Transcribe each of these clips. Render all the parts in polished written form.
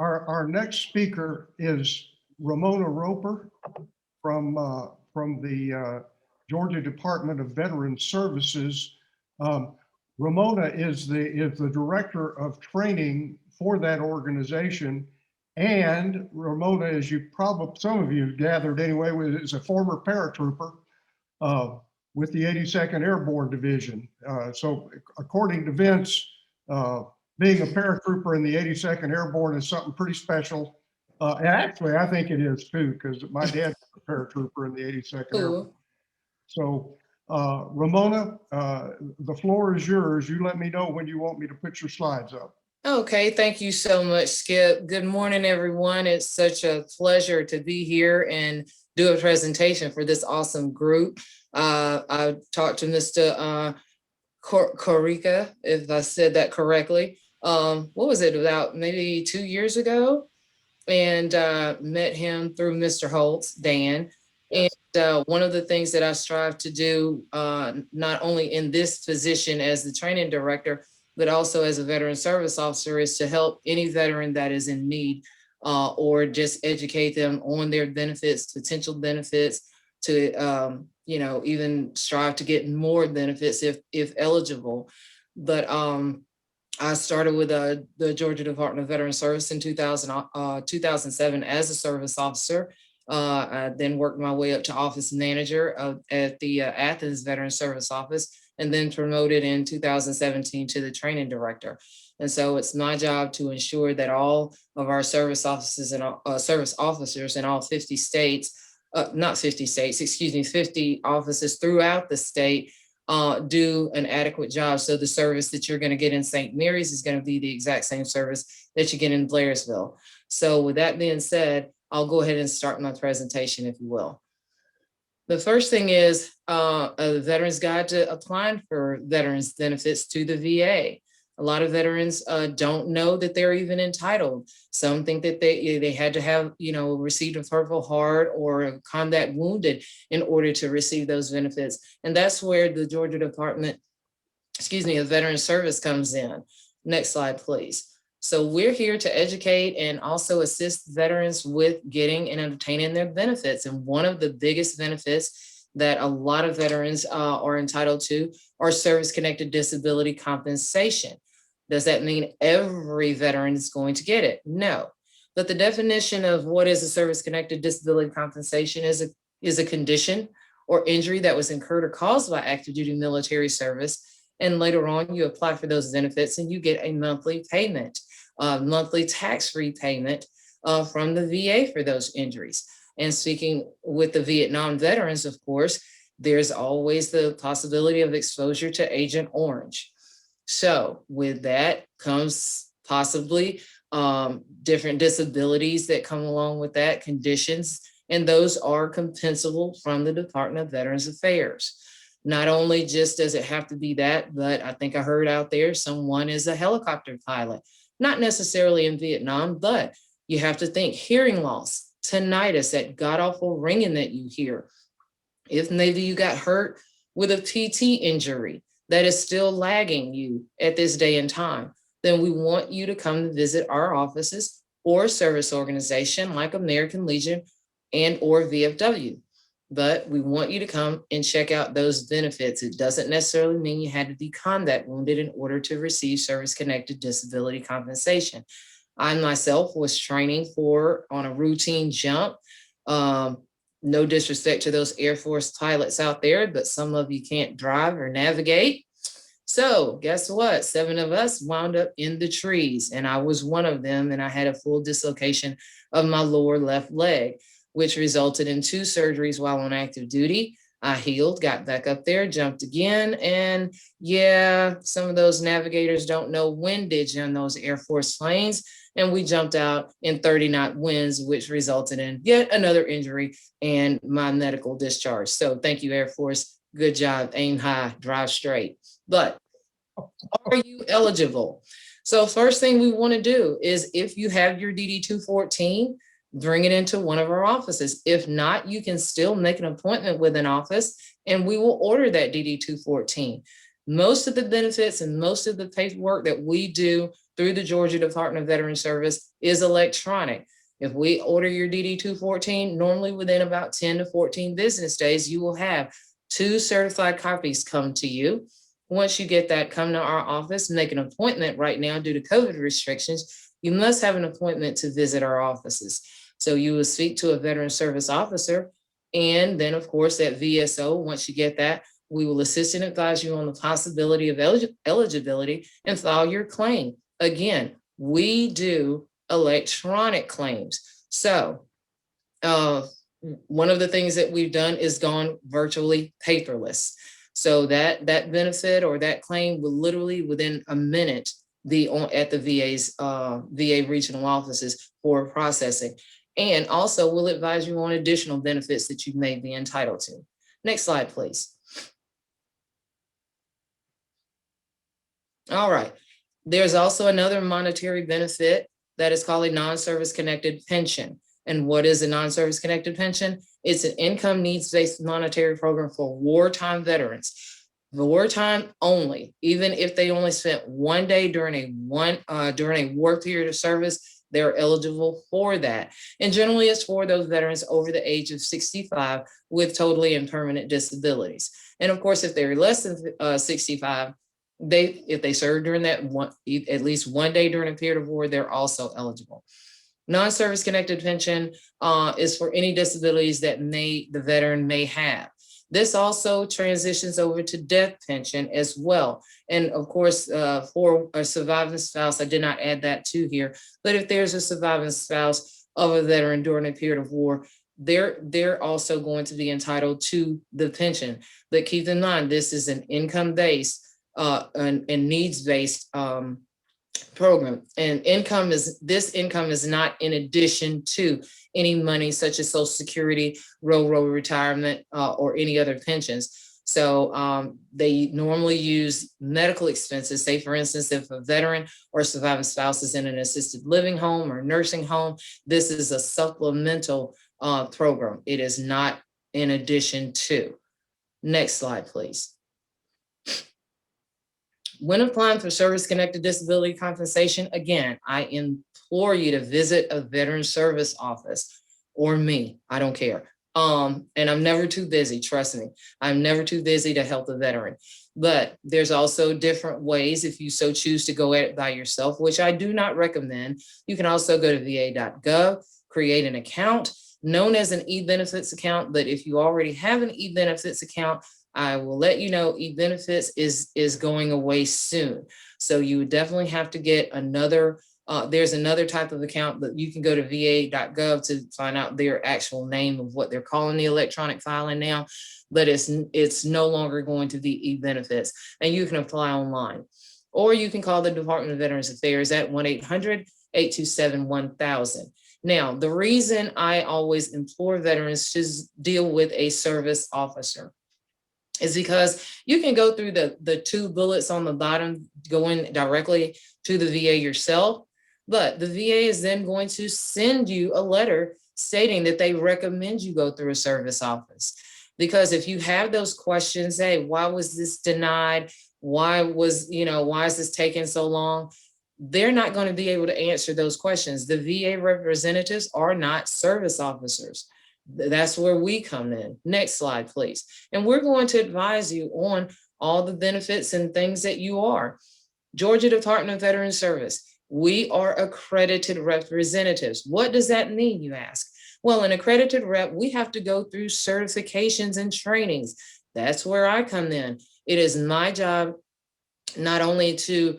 Our next speaker is Ramona Roper from the Georgia Department of Veterans Services. Ramona is the director of training for that organization. And Ramona, as you probably, some of you gathered anyway, is a former paratrooper with the 82nd Airborne Division. So according to Vince, being a paratrooper in the 82nd Airborne is something pretty special. And actually, I think it is too, because my dad was a paratrooper in the 82nd Airborne. So Ramona, the floor is yours. You let me know when you want me to put your slides up. Okay, thank you so much, Skip. Good morning, everyone. It's such a pleasure to be here and do a presentation for this awesome group. I talked to Mr. Corica, if I said that correctly. What was it, about maybe 2 years ago? And met him through Mr. Holtz, Dan. And one of the things that I strive to do, not only in this position as the training director, but also as a veteran service officer, is to help any veteran that is in need, or just educate them on their benefits, potential benefits, to even strive to get more benefits if eligible. But I started with the Georgia Department of Veteran Service in 2007 as a service officer. I then worked my way up to office manager at the Athens Veteran Service Office, and then promoted in 2017 to the training director. And so it's my job to ensure that all of our service officers and service officers in all 50 states, not 50 states, excuse me, 50 offices throughout the state do an adequate job. So the service that you're going to get in St. Mary's is going to be the exact same service that you get in Blairsville. So with that being said, I'll go ahead and start my presentation, if you will. The first thing is a veteran's guide to applying for veterans benefits to the VA. A lot of veterans don't know that they're even entitled. Some think that they had to have, received a Purple Heart or a combat wounded in order to receive those benefits. And that's where the Georgia Department, of Veterans Service comes in. Next slide, please. So we're here to educate and also assist veterans with getting and obtaining their benefits. And one of the biggest benefits that a lot of veterans are entitled to are service-connected disability compensation. Does that mean every veteran is going to get it? No. But the definition of what is a service-connected disability compensation is a condition or injury that was incurred or caused by active duty military service. And later on, you apply for those benefits and you get a monthly payment, monthly tax-free payment from the VA for those injuries. And speaking with the Vietnam veterans, of course, there's always the possibility of exposure to Agent Orange. So with that comes possibly different disabilities that come along with that, conditions, and those are compensable from the Department of Veterans Affairs. Not only just does it have to be that, but I think I heard out there someone is a helicopter pilot, not necessarily in Vietnam, but you have to think hearing loss, tinnitus, that god-awful ringing that you hear. If maybe you got hurt with a PT injury that is still lagging you at this day and time, then we want you to come visit our offices or service organization like American Legion and or VFW. But we want you to come and check out those benefits. It doesn't necessarily mean you had to be combat wounded in order to receive service-connected disability compensation. I myself was training on a routine jump. No disrespect to those Air Force pilots out there, but some of you can't drive or navigate. So guess what? 7 of us wound up in the trees, and I was one of them, and I had a full dislocation of my lower left leg, which resulted in 2 surgeries while on active duty. I healed, got back up there, jumped again. And yeah, some of those navigators don't know windage on those Air Force planes. And we jumped out in 30-knot winds, which resulted in yet another injury and my medical discharge. So thank you, Air Force. Good job. Aim high, drive straight. But are you eligible? So first thing we want to do is, if you have your DD-214, bring it into one of our offices. If not, you can still make an appointment with an office and we will order that DD-214. Most of the benefits and most of the paperwork that we do through the Georgia Department of Veterans Service is electronic. If we order your DD-214, normally within about 10 to 14 business days, you will have 2 certified copies come to you. Once you get that, come to our office, make an appointment. Right now, due to COVID restrictions, you must have an appointment to visit our offices. So you will speak to a veteran service officer. And then, of course, that VSO, once you get that, we will assist and advise you on the possibility of eligibility and file your claim. Again, we do electronic claims. So one of the things that we've done is gone virtually paperless. So that benefit or that claim will literally within a minute be at the VA's VA regional offices for processing. And also we'll advise you on additional benefits that you may be entitled to. Next slide, please. All right. There's also another monetary benefit that is called a non-service connected pension. And what is a non-service connected pension? It's an income needs-based monetary program for wartime veterans. Wartime only, even if they only spent 1 day during a war period of service, they're eligible for that. And generally it's for those veterans over the age of 65 with totally and permanent disabilities. And of course, if they're less than 65, if they served during that at least 1 day during a period of war, they're also eligible. Non-service connected pension is for any disabilities that the veteran may have. This also transitions over to death pension as well. And of course, for a surviving spouse, I did not add that to here, but if there's a surviving spouse of a veteran during a period of war, they're also going to be entitled to the pension. But keep in mind, this is an income-based and needs-based program. And this income is not in addition to any money such as Social Security, Railroad retirement, or any other pensions. So they normally use medical expenses. Say, for instance, if a veteran or surviving spouse is in an assisted living home or nursing home, this is a supplemental program. It is not in addition to. Next slide, please. When applying for service-connected disability compensation, again, I implore you to visit a veteran service office or me. I don't care. And I'm never too busy, trust me. I'm never too busy to help a veteran. But there's also different ways if you so choose to go at it by yourself, which I do not recommend. You can also go to va.gov, create an account known as an e-benefits account. But if you already have an e-benefits account, I will let you know e-benefits is going away soon. So you would definitely have to get another, there's another type of account, but you can go to va.gov to find out their actual name of what they're calling the electronic filing now, but it's no longer going to be e-benefits, and you can apply online. Or you can call the Department of Veterans Affairs at 1-800-827-1000. Now, the reason I always implore veterans to deal with a service officer is because you can go through the 2 bullets on the bottom going directly to the VA yourself, but the VA is then going to send you a letter stating that they recommend you go through a service office. Because if you have those questions, hey, why was this denied? Why is this taking so long? They're not going to be able to answer those questions. The VA representatives are not service officers. That's where we come in. Next slide, please. And we're going to advise you on all the benefits and things that you are. Georgia Department of Veterans Service, we are accredited representatives. What does that mean, you ask? Well, an accredited rep, we have to go through certifications and trainings. That's where I come in. It is my job not only to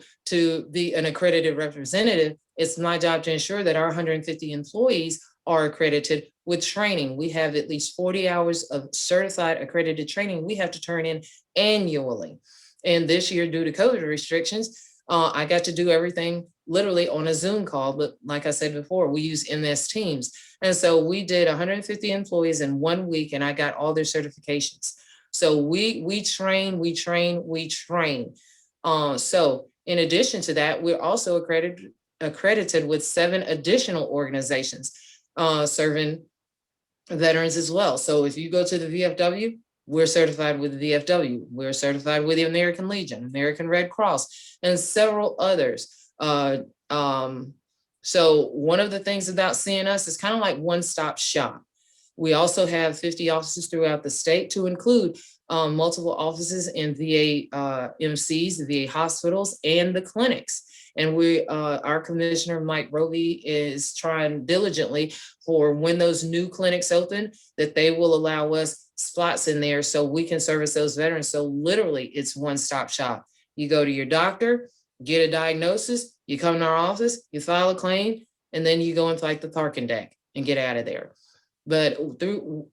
be an accredited representative, it's my job to ensure that our 150 employees are accredited with training. We have at least 40 hours of certified accredited training we have to turn in annually. And this year, due to COVID restrictions, I got to do everything literally on a Zoom call. But like I said before, we use MS Teams. And so we did 150 employees in 1 week, and I got all their certifications. So we train. So in addition to that, we're also accredited with 7 additional organizations serving veterans as well. So if you go to the VFW, we're certified with the VFW. We're certified with the American Legion, American Red Cross, and several others. So one of the things about seeing us is kind of like one-stop shop. We also have 50 offices throughout the state, to include multiple offices in VA MCs, the VA hospitals, and the clinics. And our commissioner, Mike Roby, is trying diligently for when those new clinics open, that they will allow us spots in there so we can service those veterans. So literally it's one-stop shop. You go to your doctor, get a diagnosis, you come to our office, you file a claim, and then you go into like the parking deck and get out of there. But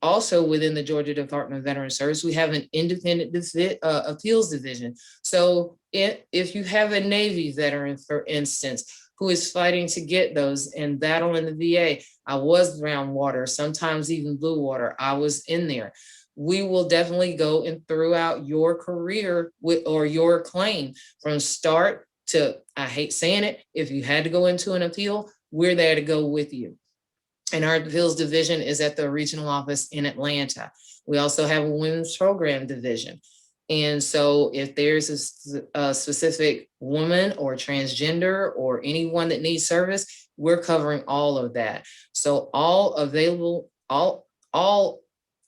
also within the Georgia Department of Veterans Service, we have an independent appeals division. So if you have a Navy veteran, for instance, who is fighting to get those and battling the VA, I was brown water, sometimes even blue water, I was in there. We will definitely go and throughout your career or your claim from start to, I hate saying it, if you had to go into an appeal, we're there to go with you. And our appeals division is at the regional office in Atlanta. We also have a women's program division. And so if there's a specific woman or transgender or anyone that needs service, we're covering all of that. So all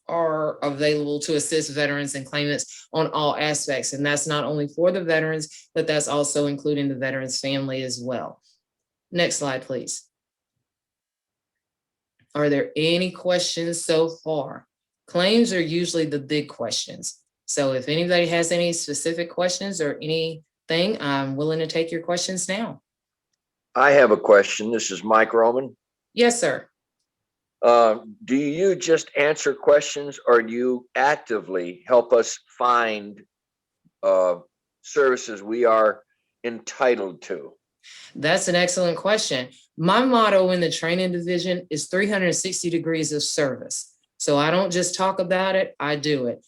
are available to assist veterans and claimants on all aspects. And that's not only for the veterans, but that's also including the veterans' family as well. Next slide, please. Are there any questions so far? Claims are usually the big questions. So if anybody has any specific questions or anything, I'm willing to take your questions now. I have a question. This is Mike Roman. Yes, sir. Do you just answer questions, or do you actively help us find services we are entitled to? That's an excellent question. My motto in the training division is 360 degrees of service. So I don't just talk about it, I do it.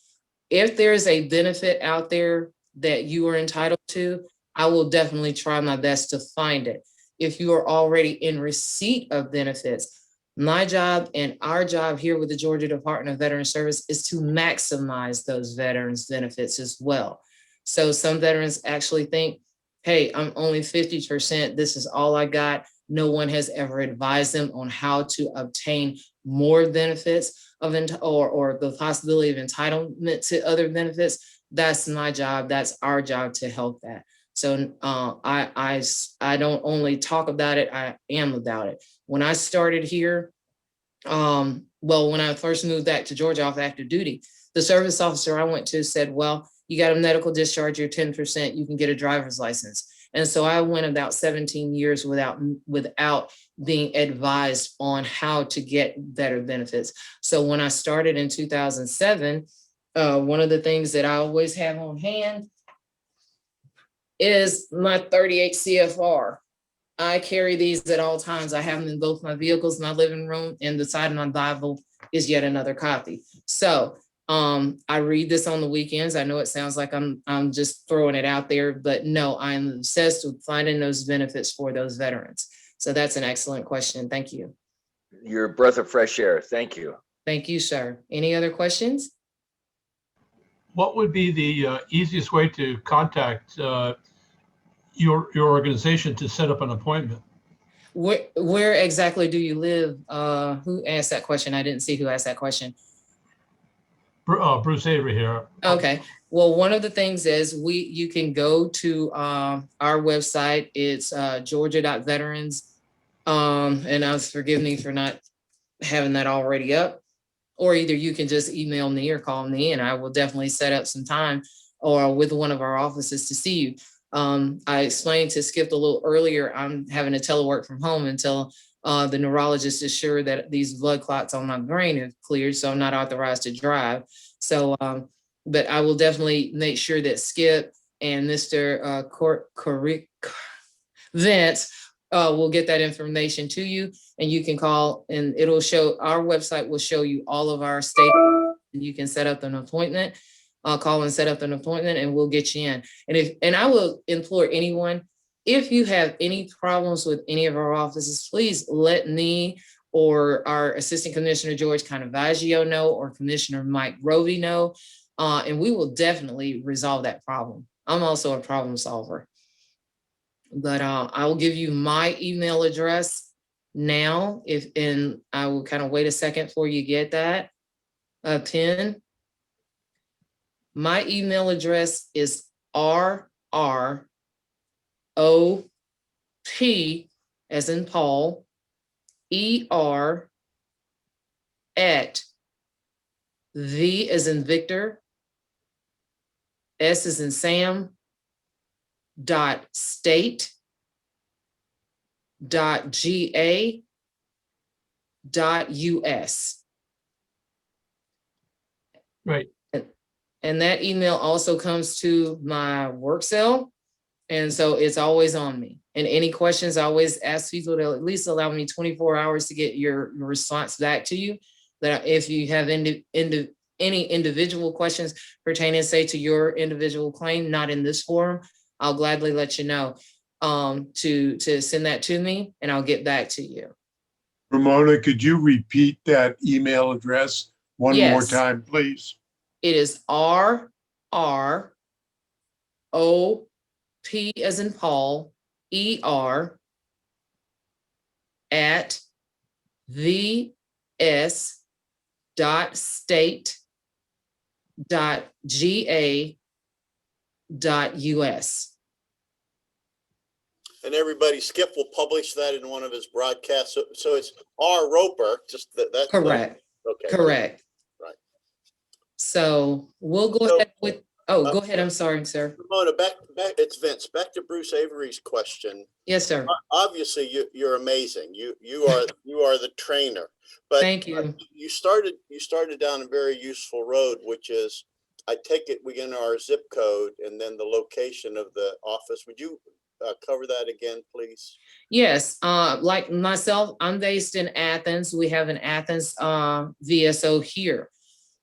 If there's a benefit out there that you are entitled to, I will definitely try my best to find it. If you are already in receipt of benefits, my job and our job here with the Georgia Department of Veterans Service is to maximize those veterans' benefits as well. So some veterans actually think, hey, I'm only 50%, this is all I got. No one has ever advised them on how to obtain more benefits or the possibility of entitlement to other benefits. That's my job, that's our job to help that. So I don't only talk about it, I am about it. When I started here, well, when I first moved back to Georgia off active duty, the service officer I went to said, well, you got a medical discharge, you're 10%, you can get a driver's license. And so I went about 17 years without being advised on how to get better benefits. So when I started in 2007, one of the things that I always have on hand is my 38 CFR. I carry these at all times. I have them in both my vehicles, my living room, and the side of my Bible is yet another copy. So I read this on the weekends. I know it sounds like I'm just throwing it out there, but no, I'm obsessed with finding those benefits for those veterans. So that's an excellent question. Thank you. You're a breath of fresh air. Thank you. Thank you, sir. Any other questions? What would be the easiest way to contact your organization to set up an appointment? Where exactly do you live? Who asked that question? I didn't see who asked that question. Bruce Avery here. Okay. Well, one of the things is you can go to our website. It's georgia.veterans. And forgive me for not having that already up. Or either you can just email me or call me, and I will definitely set up some time or with one of our offices to see you. I explained to Skip a little earlier, I'm having to telework from home until the neurologist is sure that these blood clots on my brain have cleared, so I'm not authorized to drive. So, but I will definitely make sure that Skip and Mr. Vince will get that information to you, and you can call, and it'll show, our website will show you all of our state, and you can set up an appointment. Call and set up an appointment, and we'll get you in. And I will implore anyone, if you have any problems with any of our offices, please let me or our Assistant Commissioner George Canavaggio know, or Commissioner Mike Roby know, and we will definitely resolve that problem. I'm also a problem solver. But I will give you my email address, now, and I will kind of wait a second before you get that pen. My email address is RROP, as in Paul, ER at V as in Victor, S as in Sam, .state, .ga, .us. Right. And that email also comes to my work cell. And so it's always on me. And any questions, I always ask people to at least allow me 24 hours to get your response back to you. That if you have any individual questions pertaining, say, to your individual claim, not in this forum, I'll gladly let you know to send that to me, and I'll get back to you. Ramona, could you repeat that email address one more Yes. time, please? It is RROP as in Paul, ER at vs.state.ga.us. And everybody, Skip will publish that in one of his broadcasts. So it's R. Roper, just that. Correct. Okay. Correct. Right. So we'll go ahead with, go ahead. I'm sorry, sir. Ramona, back, it's Vince. Back to Bruce Avery's question. Yes, sir. Obviously, you're amazing. You are the trainer. But Thank you. You started down a very useful road, which is, I take it we get our zip code and then the location of the office. Would you cover that again, please? Yes, like myself, I'm based in Athens. We have an Athens VSO here,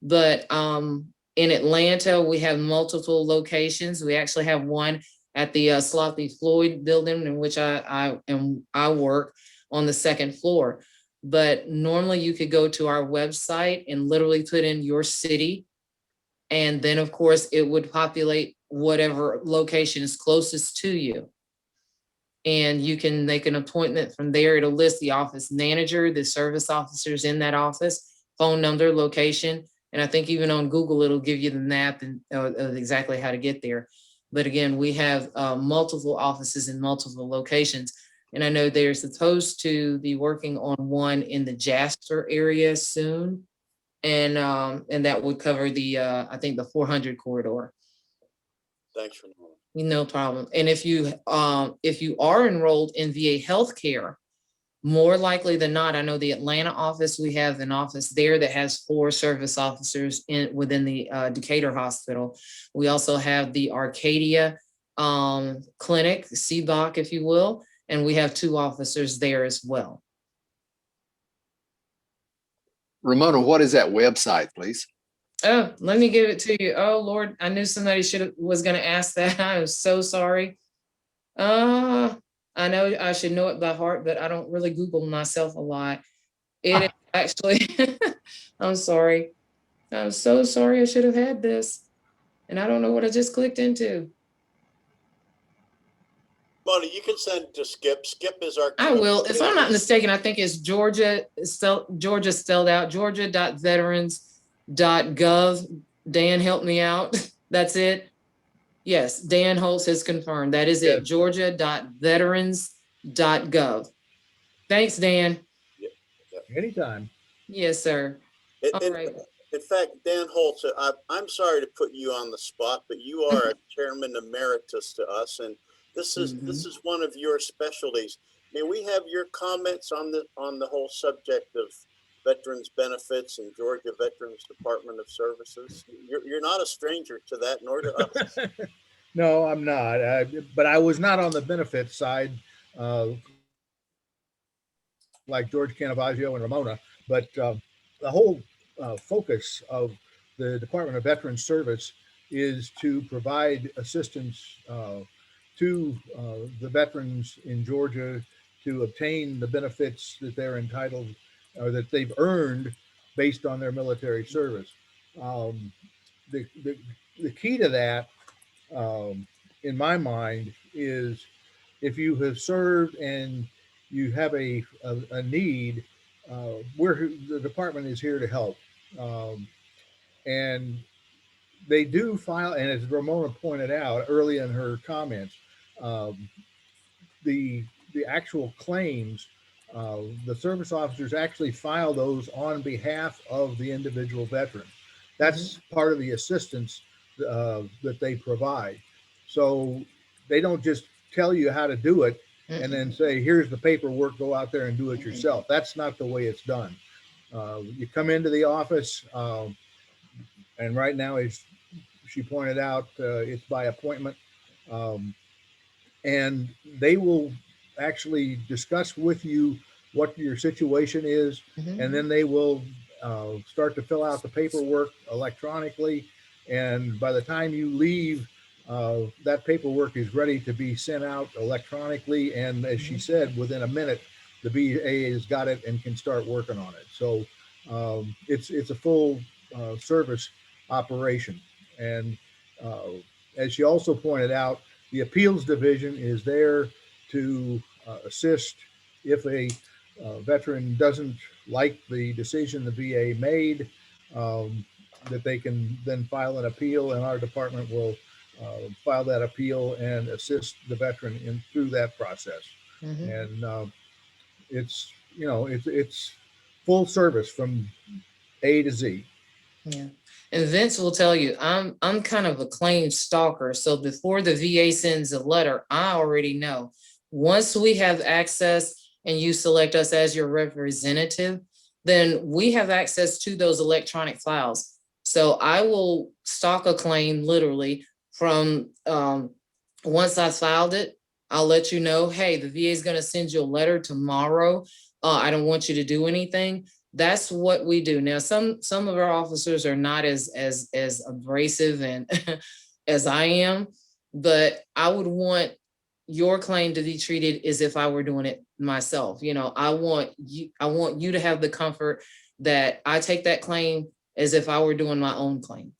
but in Atlanta, we have multiple locations. We actually have one at the Slothy Floyd building, in which I work on the second floor. But normally you could go to our website and literally put in your city. And then, of course, it would populate whatever location is closest to you. And you can make an appointment from there. It'll list the office manager, the service officers in that office, phone number, location. And I think even on Google, it'll give you the map and of exactly how to get there. But again, we have multiple offices in multiple locations. And I know they're supposed to be working on one in the Jasper area soon. And that would cover the, I think the 400 corridor. Thanks, Ramona. No problem. And if you are enrolled in VA healthcare, more likely than not, I know the Atlanta office, we have an office there that has 4 service officers within the Decatur Hospital. We also have the Arcadia clinic, CBOC, if you will, and we have 2 officers there as well. Ramona, what is that website, please? Oh, let me give it to you. Oh, Lord, I knew somebody was going to ask that. I am so sorry. I know I should know it by heart, but I don't really Google myself a lot. It is actually, I'm sorry. I'm so sorry. I should have had this. And I don't know what I just clicked into. Ramona, you can send it to Skip. Skip is our. I will. If I'm not mistaken, I think it's Georgia spelled out, georgia.veterans.gov. Dan, help me out. That's it. Yes, Dan Holtz has confirmed. That is it, georgia.veterans.gov. Thanks, Dan. Anytime. Yes, sir. All right. In fact, Dan Holtz, I'm sorry to put you on the spot, but you are a chairman emeritus to us, and this is one of your specialties. May we have your comments on the whole subject of veterans benefits and Georgia Veterans Department of Services? You're not a stranger to that, nor to us. No, I'm not. But I was not on the benefits side, like George Canavaggio and Ramona. But the whole focus of the Department of Veterans Service is to provide assistance to the veterans in Georgia to obtain the benefits that they're entitled or that they've earned based on their military service. The key to that, in my mind, is if you have served and you have a need, the department is here to help. And they do file, and as Ramona pointed out early in her comments, the actual claims, the service officers actually file those on behalf of the individual veteran. That's part of the assistance that they provide. So they don't just tell you how to do it and then say, here's the paperwork, go out there and do it yourself. That's not the way it's done. You come into the office, and right now, as she pointed out, it's by appointment. And they will actually discuss with you what your situation is, and then they will start to fill out the paperwork electronically. And by the time you leave, that paperwork is ready to be sent out electronically. And as she said, within a minute, the VA has got it and can start working on it. So it's a full service operation. And as she also pointed out, the appeals division is there to assist if a veteran doesn't like the decision the VA made, that they can then file an appeal, and our department will file that appeal and assist the veteran through that process. And it's full service from A to Z. Yeah. And Vince will tell you, I'm kind of a claim stalker. So before the VA sends a letter, I already know. Once we have access and you select us as your representative, then we have access to those electronic files. So I will stalk a claim literally from once I filed it, I'll let you know, hey, the VA is going to send you a letter tomorrow. I don't want you to do anything. That's what we do. Now, some of our officers are not as abrasive and as I am, but I would want your claim to be treated as if I were doing it myself. You know, I want you to have the comfort that I take that claim as if I were doing my own claim.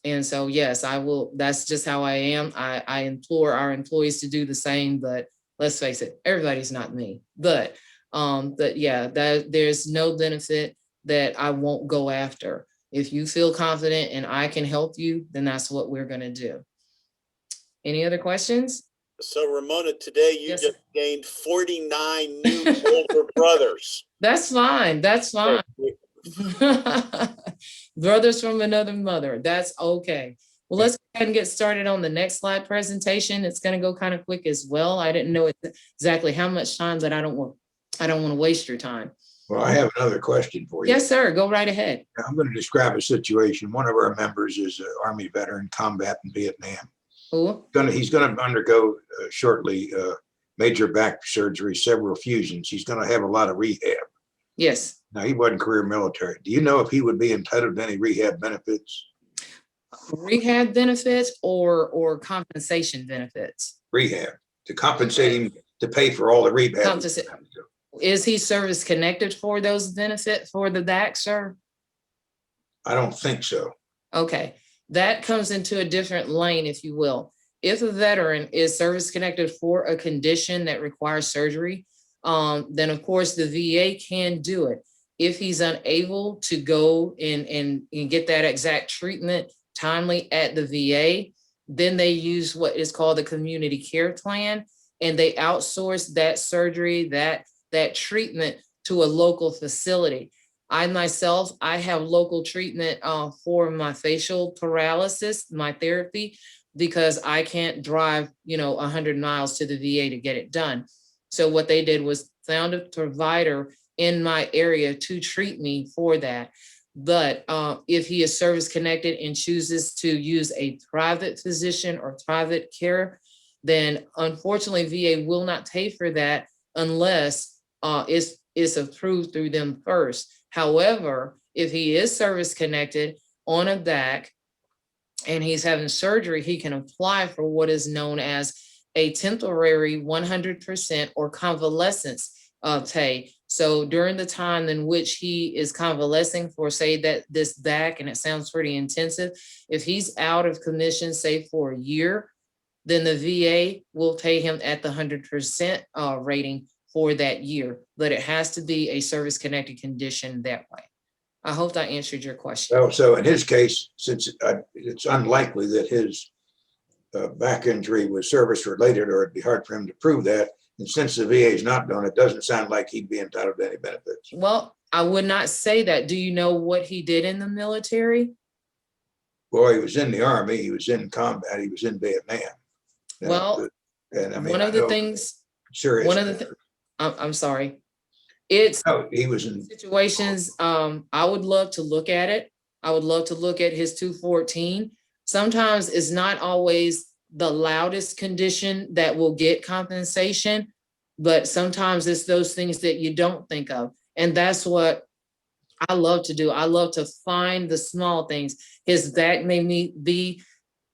And so, yes, I will. That's just how I am. I implore our employees to do the same, but let's face it, everybody's not me. But yeah, that there's no benefit that I won't go after. If you feel confident and I can help you, then that's what we're going to do. Any other questions? So Ramona, today you Yes, just gained 49 new older brothers. That's fine. That's fine. Brothers from another mother. That's okay. Well, let's go ahead and get started on the next slide presentation. It's going to go kind of quick as well. I didn't know exactly how much time, but I don't want to waste your time. Well, I have another question for you. Yes, sir. Go right ahead. I'm going to describe a situation. One of our members is an Army veteran, combat in Vietnam. Who? He's going to undergo shortly major back surgery, several fusions. He's going to have a lot of rehab. Yes. Now, he wasn't career military. Do you know if he would be entitled to any rehab benefits? Rehab benefits or compensation benefits? Rehab, to compensate him to pay for all the rehab. Is he service connected for those benefits for the back, sir? I don't think so. Okay, that comes into a different lane, if you will. If a veteran is service connected for a condition that requires surgery, then of course the VA can do it. If he's unable to go and get that exact treatment timely at the VA, then they use what is called the community care plan, and they outsource that surgery, that treatment to a local facility. I myself, I have local treatment for my facial paralysis, my therapy, because I can't drive, 100 miles to the VA to get it done. So what they did was found a provider in my area to treat me for that. But if he is service connected and chooses to use a private physician or private care, then unfortunately VA will not pay for that unless it's approved through them first. However, if he is service connected on a back and he's having surgery, he can apply for what is known as a temporary 100% or convalescence pay. So during the time in which he is convalescing for, say, that this back, and it sounds pretty intensive, if he's out of commission, say for a year, then the VA will pay him at the 100% rating for that year, but it has to be a service-connected condition that way. I hope that answered your question. Well, so in his case, since it's unlikely that his back injury was service related, or it'd be hard for him to prove that. And since the VA is not doing it, doesn't sound like he'd be entitled to any benefits. Well, I would not say that. Do you know what he did in the military? Well, he was in the Army, he was in combat, he was in Vietnam. Well, and I mean, one of the things, serious. one of the, I'm sorry. It's No, he was in. situations, I would love to look at it. I would love to look at his 214. Sometimes it's not always the loudest condition that will get compensation, but sometimes it's those things that you don't think of. And that's what I love to do. I love to find the small things. His back may be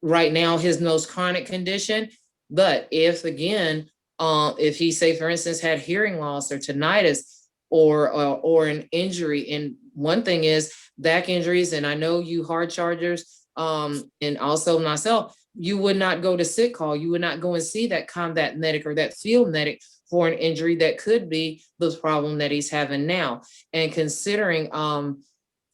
right now his most chronic condition, but if again, if he, say for instance, had hearing loss or tinnitus or an injury, and one thing is back injuries, and I know you hard chargers, and also myself, you would not go to sick call. You would not go and see that combat medic or that field medic for an injury that could be the problem that he's having now. And considering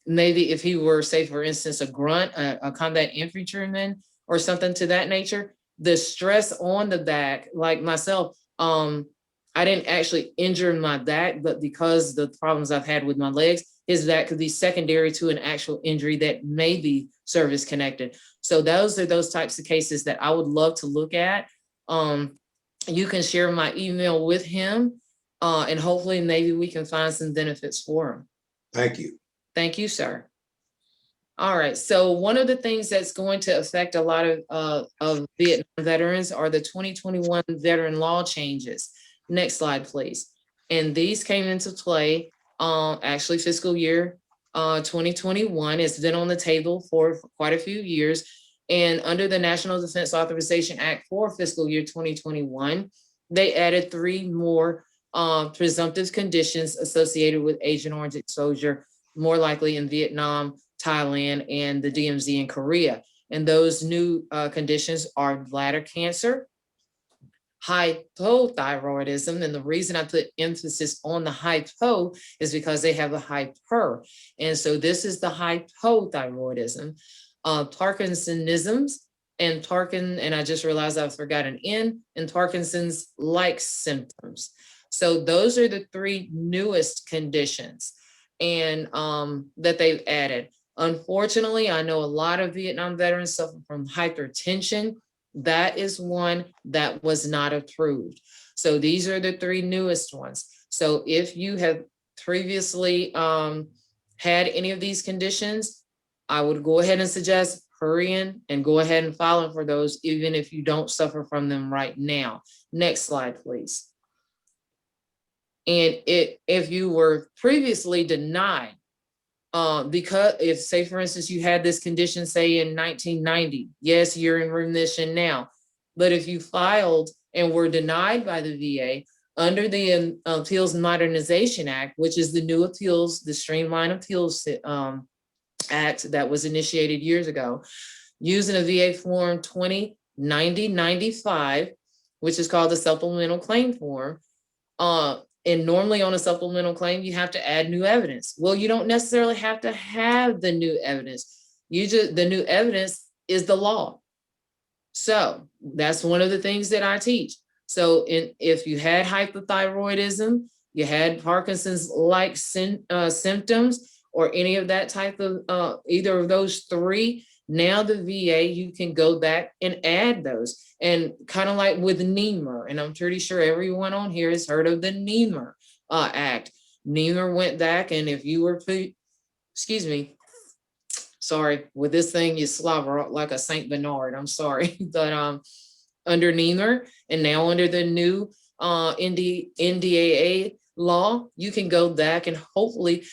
maybe if he were, say, for instance, a grunt, a combat infantryman or something to that nature, the stress on the back, like myself, I didn't actually injure my back, but because the problems I've had with my legs, his back could be secondary to an actual injury that may be service connected. So those are those types of cases that I would love to look at. You can share my email with him, and hopefully maybe we can find some benefits for him. Thank you. Thank you, sir. All right, so one of the things that's going to affect a lot of Vietnam veterans are the 2021 veteran law changes. Next slide, please. And these came into play, actually fiscal year 2021. It's been on the table for quite a few years. And under the National Defense Authorization Act for fiscal year 2021, they added 3 more presumptive conditions associated with Agent Orange exposure, more likely in Vietnam, Thailand, and the DMZ and Korea. And those new conditions are bladder cancer, hypothyroidism. And the reason I put emphasis on the hypo is because they have a hyper. And so this is the hypothyroidism, Parkinsonisms, and and I just realized I forgot an N, and Parkinson's-like symptoms. So those are the 3 newest conditions and that they've added. Unfortunately, I know a lot of Vietnam veterans suffer from hypertension. That is one that was not approved. So these are the 3 newest ones. So if you have previously had any of these conditions, I would go ahead and suggest hurrying and go ahead and filing for those, even if you don't suffer from them right now. Next slide, please. And if you were previously denied, because if, say, for instance, you had this condition, say in 1990, yes, you're in remission now. But if you filed and were denied by the VA under the Appeals Modernization Act, which is the new appeals, the Streamline Appeals Act that was initiated years ago, using a VA form 2090-95, which is called the supplemental claim form. And normally on a supplemental claim, you have to add new evidence. Well, you don't necessarily have to have the new evidence. The new evidence is the law. So that's one of the things that I teach. So if you had hypothyroidism, you had Parkinson's-like symptoms, or any of that type of, either of those 3, now the VA, you can go back and add those. And kind of like with NEMR, and I'm pretty sure everyone on here has heard of the NEMR Act. NEMR went back, and if you were, excuse me, sorry, with this thing, you slobber like a Saint Bernard, I'm sorry. But under NEMR, and now under the new NDAA law, you can go back and hopefully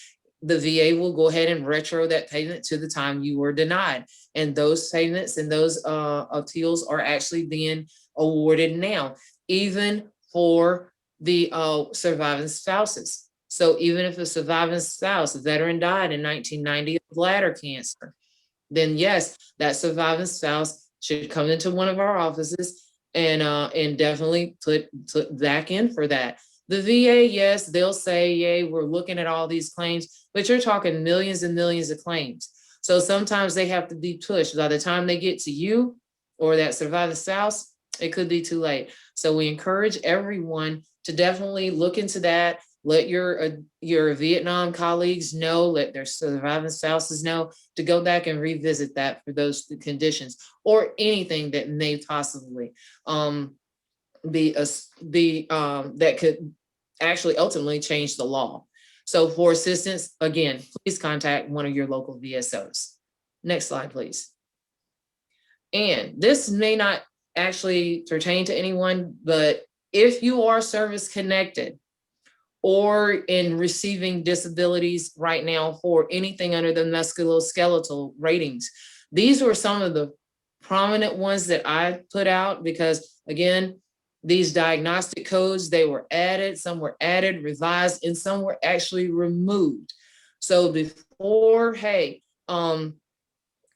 the VA will go ahead and retro that payment to the time you were denied. And those payments and those appeals are actually being awarded now, even for the surviving spouses. So even if a surviving spouse, a veteran, died in 1990 of bladder cancer, then yes, that surviving spouse should come into one of our offices and definitely put back in for that. The VA, yes, they'll say, yay, we're looking at all these claims, but you're talking millions and millions of claims. So sometimes they have to be pushed. By the time they get to you or that surviving spouse, it could be too late. So we encourage everyone to definitely look into that. Let your Vietnam colleagues know, let their surviving spouses know, to go back and revisit that for those conditions or anything that may possibly that could actually ultimately change the law. So for assistance, again, please contact one of your local VSOs. Next slide, please. And this may not actually pertain to anyone, but if you are service connected or in receiving disabilities right now for anything under the musculoskeletal ratings, these were some of the prominent ones that I put out because, again, these diagnostic codes, they were added, some were added, revised, and some were actually removed. So before, hey,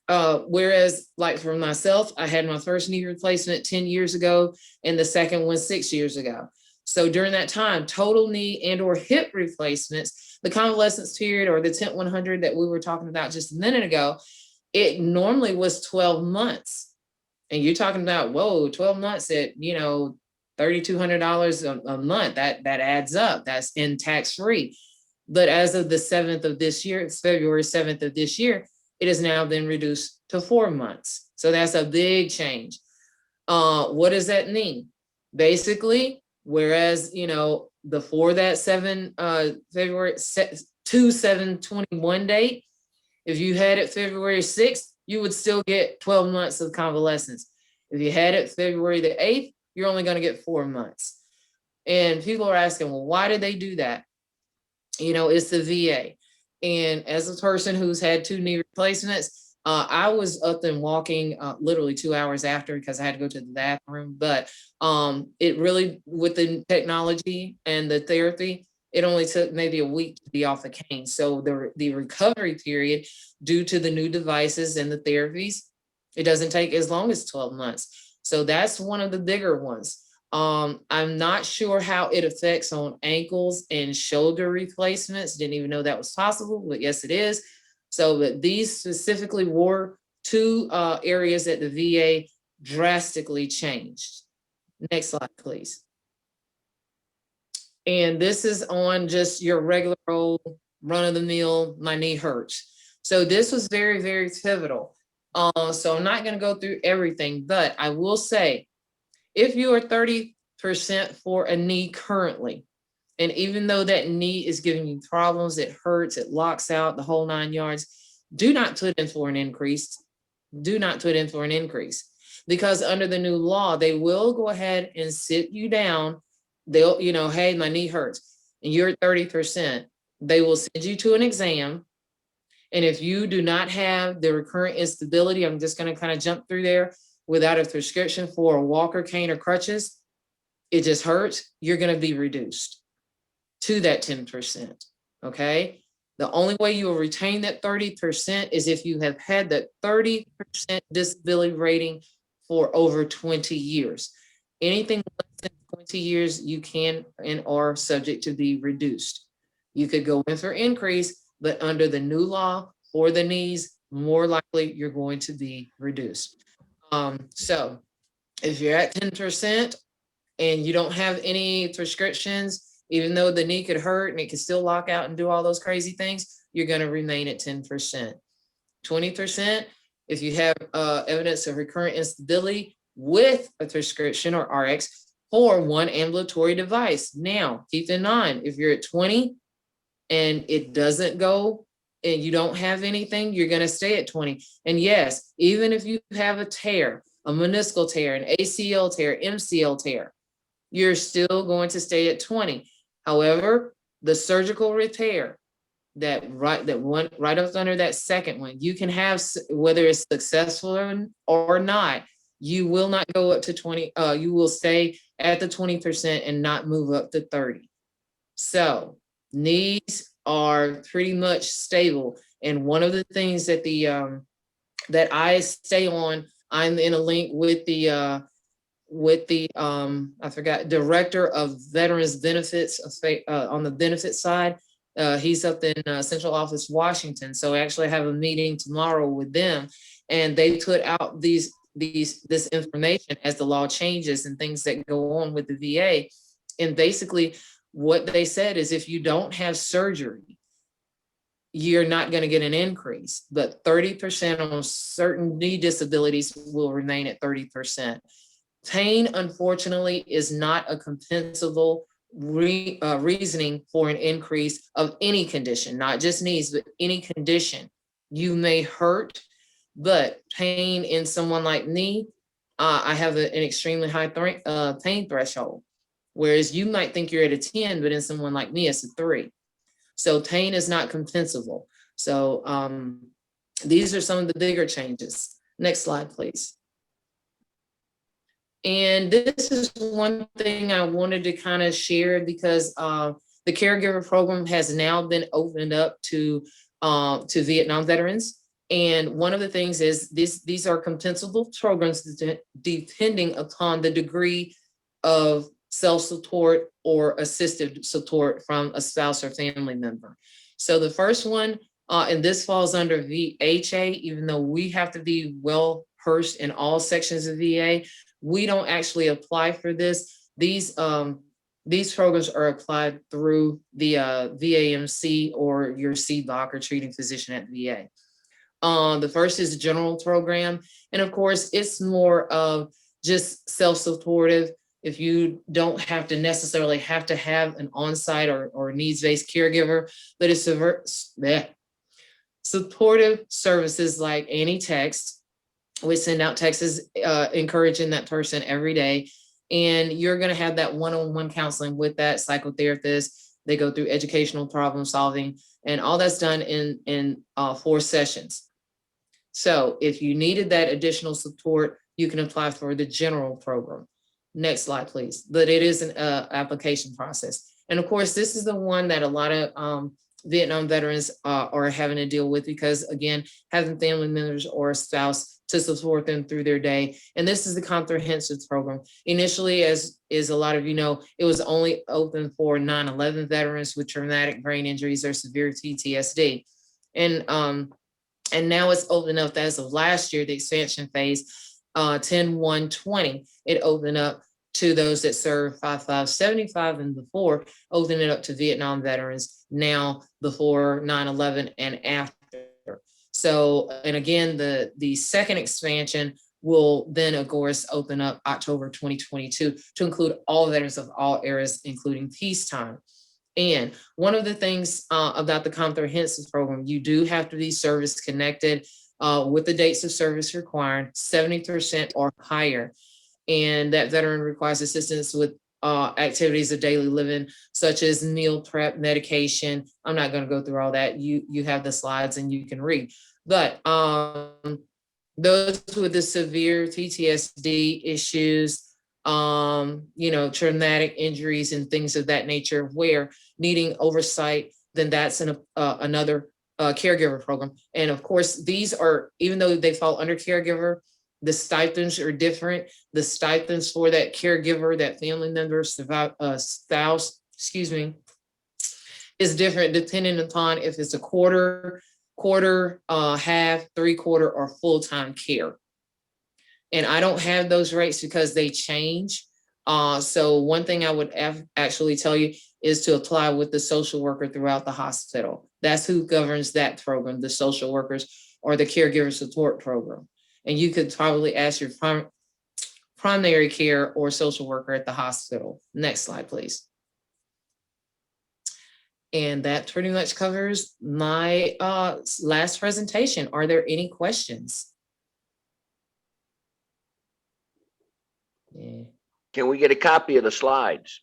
whereas like for myself, I had my first knee replacement 10 years ago and the second one 6 years ago. So during that time, total knee and or hip replacements, the convalescence period or the TENT 100 that we were talking about just a minute ago, it normally was 12 months. And you're talking about, whoa, 12 months at, you know, $3,200 a month, that adds up, that's in tax-free. But as of the 7th of this year, it's February 7th of this year, it has now been reduced to 4 months. So that's a big change. What does that mean? Basically, whereas, you know, before that February 2/7/21 date, if you had it February 6th, you would still get 12 months of convalescence. If you had it February the 8th, you're only going to get 4 months. And people are asking, well, why did they do that? You know, it's the VA. And as a person who's had 2 knee replacements, I was up and walking literally 2 hours after because I had to go to the bathroom. But it really, with the technology and the therapy, it only took maybe a week to be off the cane. So the recovery period, due to the new devices and the therapies, it doesn't take as long as 12 months. So that's one of the bigger ones. I'm not sure how it affects on ankles and shoulder replacements. Didn't even know that was possible, but yes, it is. So that these specifically were 2 areas that the VA drastically changed. Next slide, please. And this is on just your regular old run-of-the-mill, my knee hurts. So this was very, very pivotal. So I'm not going to go through everything, but I will say, if you are 30% for a knee currently, and even though that knee is giving you problems, it hurts, it locks out, the whole 9 yards, do not put in for an increase. Do not put in for an increase, because under the new law, they will go ahead and sit you down. They'll, you know, hey, my knee hurts and you're at 30%. They will send you to an exam. And if you do not have the recurrent instability, I'm just going to kind of jump through there, without a prescription for a walker, cane, or crutches, it just hurts, you're going to be reduced to that 10%. Okay. The only way you will retain that 30% is if you have had that 30% disability rating for over 20 years. Anything less than 20 years, you can and are subject to be reduced. You could go in for increase, but under the new law for the knees, more likely you're going to be reduced. So if you're at 10% and you don't have any prescriptions, even though the knee could hurt and it could still lock out and do all those crazy things, you're going to remain at 10%. 20%, if you have evidence of recurrent instability with a prescription or RX for one ambulatory device. Now, keep in mind, if you're at 20 and it doesn't go and you don't have anything, you're going to stay at 20. And yes, even if you have a tear, a meniscal tear, an ACL tear, MCL tear, you're still going to stay at 20. However, the surgical repair, that one right up under that second one, you can have, whether it's successful or not, you will not go up to 20. You will stay at the 20% and not move up to 30. So knees are pretty much stable. And one of the things that that I stay on, I'm in a link with the with the, I forgot, Director of Veterans Benefits on the benefits side. He's up in Central Office, Washington. So I actually have a meeting tomorrow with them, and they put out this information as the law changes and things that go on with the VA. And basically what they said is if you don't have surgery, you're not going to get an increase, but 30% on certain knee disabilities will remain at 30%. Pain, unfortunately, is not a compensable reasoning for an increase of any condition, not just knees, but any condition. You may hurt, but pain in someone like me, I have an extremely high pain threshold, whereas you might think you're at a 10, but in someone like me, it's a 3. So pain is not compensable. So these are some of the bigger changes. Next slide, please. And this is one thing I wanted to kind of share because the caregiver program has now been opened up to Vietnam veterans. And one of the things is these are compensable programs depending upon the degree of self-support or assisted support from a spouse or family member. So the first one, and this falls under VHA, even though we have to be well versed in all sections of VA, we don't actually apply for this. These programs are applied through the VAMC or your CDOC or treating physician at VA. The first is the general program. And of course, it's more of just self-supportive. If you don't have to necessarily have to have an on-site or needs-based caregiver, but it's supportive services like anti-text. We send out texts encouraging that person every day. And you're going to have that one-on-one counseling with that psychotherapist. They go through educational problem solving, and all that's done in 4 sessions. So if you needed that additional support, you can apply for the general program. Next slide, please. But it is an application process. And of course, this is the one that a lot of Vietnam veterans are having to deal with because, again, having family members or a spouse to support them through their day. And this is the comprehensive program. Initially, as a lot of you know, it was only open for 9/11 veterans with traumatic brain injuries or severe PTSD. And now it's open up as of last year, the expansion phase, 10/1/20, it opened up to those that served 5/5/75 and before, opening it up to Vietnam veterans now before 9/11 and after. So, and again, the second expansion will then, of course, open up October 2022 to include all veterans of all eras, including peacetime. And one of the things about the comprehensive program, you do have to be service connected with the dates of service required, 70% or higher. And that veteran requires assistance with activities of daily living, such as meal prep, medication. I'm not going to go through all that. You have the slides and you can read. But those with the severe PTSD issues, traumatic injuries and things of that nature, where needing oversight, then that's another caregiver program. And of course, these are, even though they fall under caregiver, the stipends are different. The stipends for that caregiver, that family member, spouse, is different depending upon if it's a quarter, half, 3/4, or full-time care. And I don't have those rates because they change. So one thing I would actually tell you is to apply with the social worker throughout the hospital. That's who governs that program, the social workers or the caregiver support program. And you could probably ask your primary care or social worker at the hospital. Next slide, please. And that pretty much covers my last presentation. Are there any questions? Yeah. Can we get a copy of the slides?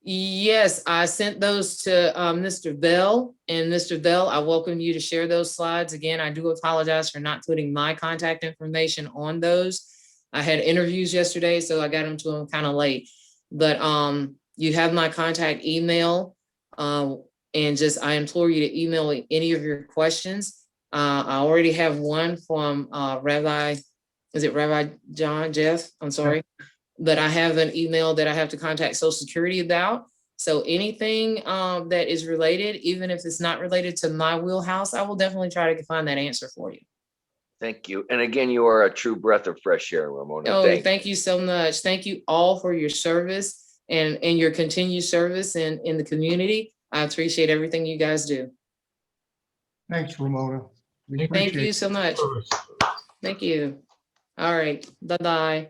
Yes, I sent those to Mr. Bell. And Mr. Bell, I welcome you to share those slides. Again, I do apologize for not putting my contact information on those. I had interviews yesterday, so I got them to him kind of late. But you have my contact email. And I implore you to email any of your questions. I already have one from Rabbi Jeff? I'm sorry. but I have an email that I have to contact Social Security about. So anything that is related, even if it's not related to my wheelhouse, I will definitely try to find that answer for you. Thank you. And again, you are a true breath of fresh air, Ramona. Oh, thank you so much. Thank you all for your service and your continued service in the community. I appreciate everything you guys do. Thanks, Ramona. We Thank Thank appreciate you so much. Service. Thank you. All right. Bye-bye.